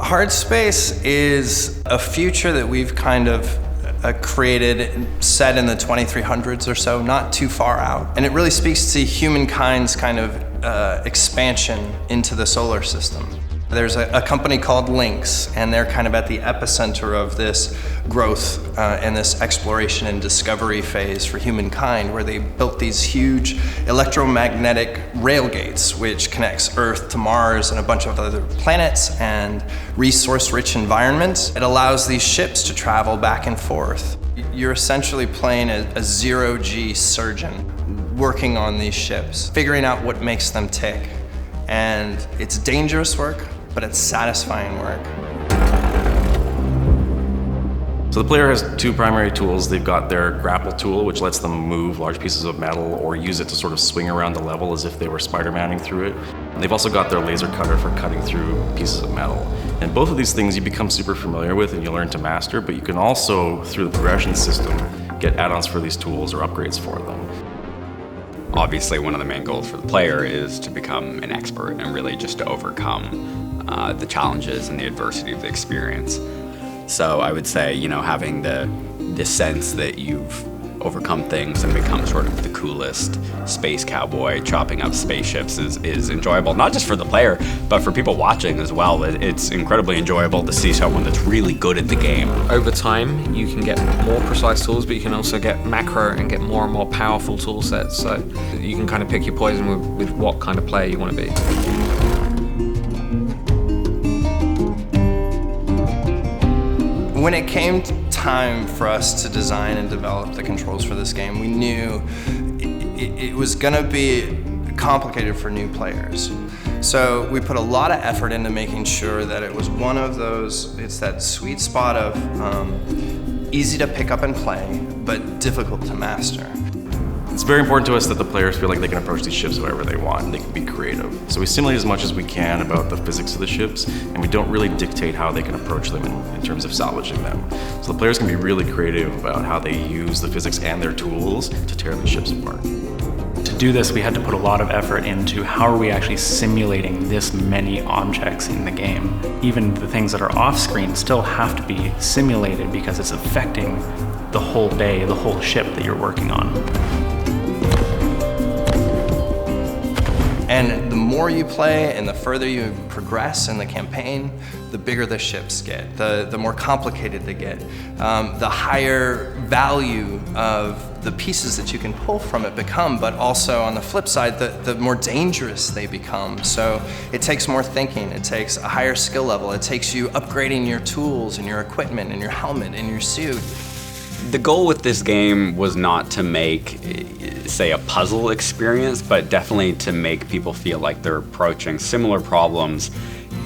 Hard space is a future that we've kind of created, set in the 2300s or so, not too far out. And it really speaks to humankind's kind of expansion into the solar system. There's a company called Lynx, and they're kind of at the epicenter of this growth and this exploration and discovery phase for humankind, where they built these huge electromagnetic railgates, which connects Earth to Mars and a bunch of other planets and resource-rich environments. It allows these ships to travel back and forth. You're essentially playing a zero-G surgeon working on these ships, figuring out what makes them tick. And it's dangerous work, but it's satisfying work. So the player has two primary tools. They've got their grapple tool, which lets them move large pieces of metal or use it to sort of swing around the level as if they were Spider-Manning through it. And they've also got their laser cutter for cutting through pieces of metal. And both of these things you become super familiar with and you learn to master, but you can also, through the progression system, get add-ons for these tools or upgrades for them. Obviously, one of the main goals for the player is to become an expert and really just to overcome the challenges and the adversity of the experience. So I would say, having the sense that you've overcome things and become sort of the coolest space cowboy chopping up spaceships is enjoyable, not just for the player, but for people watching as well. It's incredibly enjoyable to see someone that's really good at the game. Over time, you can get more precise tools, but you can also get macro and get more and more powerful tool sets. So you can kind of pick your poison with what kind of player you want to be. When it came time for us to design and develop the controls for this game, we knew it was going to be complicated for new players. So we put a lot of effort into making sure that it was one of those, it's that sweet spot of easy to pick up and play, but difficult to master. It's very important to us that the players feel like they can approach these ships however they want and they can be creative. So we simulate as much as we can about the physics of the ships, and we don't really dictate how they can approach them in terms of salvaging them. So the players can be really creative about how they use the physics and their tools to tear the ships apart. To do this, we had to put a lot of effort into how are we actually simulating this many objects in the game. Even the things that are off screen still have to be simulated because it's affecting the whole bay, the whole ship that you're working on. And the more you play and the further you progress in the campaign, the bigger the ships get, the more complicated they get, the higher value of the pieces that you can pull from it become, but also on the flip side, the more dangerous they become. So it takes more thinking, it takes a higher skill level, it takes you upgrading your tools and your equipment and your helmet and your suit. The goal with this game was not to make, say, a puzzle experience, but definitely to make people feel like they're approaching similar problems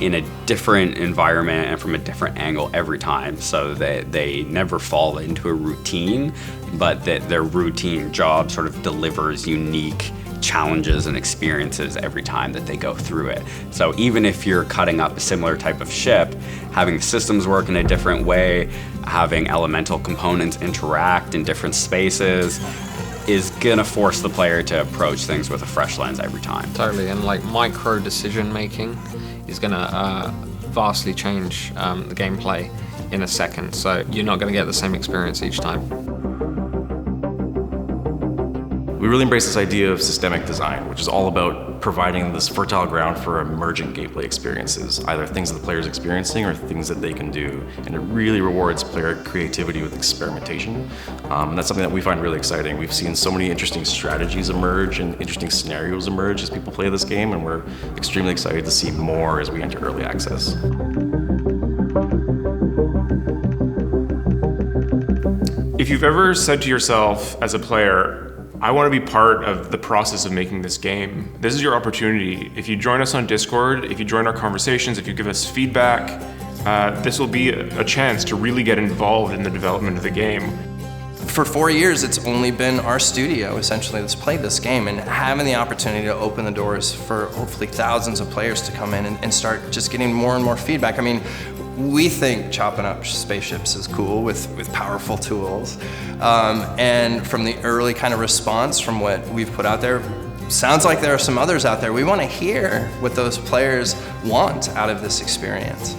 in a different environment and from a different angle every time, so that they never fall into a routine, but that their routine job sort of delivers unique challenges and experiences every time that they go through it. So even if you're cutting up a similar type of ship, having the systems work in a different way, having elemental components interact in different spaces, is gonna force the player to approach things with a fresh lens every time. Totally, and like micro decision making is gonna vastly change the gameplay in a second, so you're not gonna get the same experience each time. We really embrace this idea of systemic design, which is all about providing this fertile ground for emergent gameplay experiences, either things that the player's experiencing or things that they can do. And it really rewards player creativity with experimentation. And that's something that we find really exciting. We've seen so many interesting strategies emerge and interesting scenarios emerge as people play this game, and we're extremely excited to see more as we enter early access. If you've ever said to yourself as a player, I want to be part of the process of making this game, this is your opportunity. If you join us on Discord, if you join our conversations, if you give us feedback, this will be a chance to really get involved in the development of the game. For 4 years, it's only been our studio, essentially, that's played this game, and having the opportunity to open the doors for hopefully thousands of players to come in and start just getting more and more feedback. I mean, we think chopping up spaceships is cool with powerful tools. And from the early kind of response from what we've put out there, sounds like there are some others out there. We want to hear what those players want out of this experience.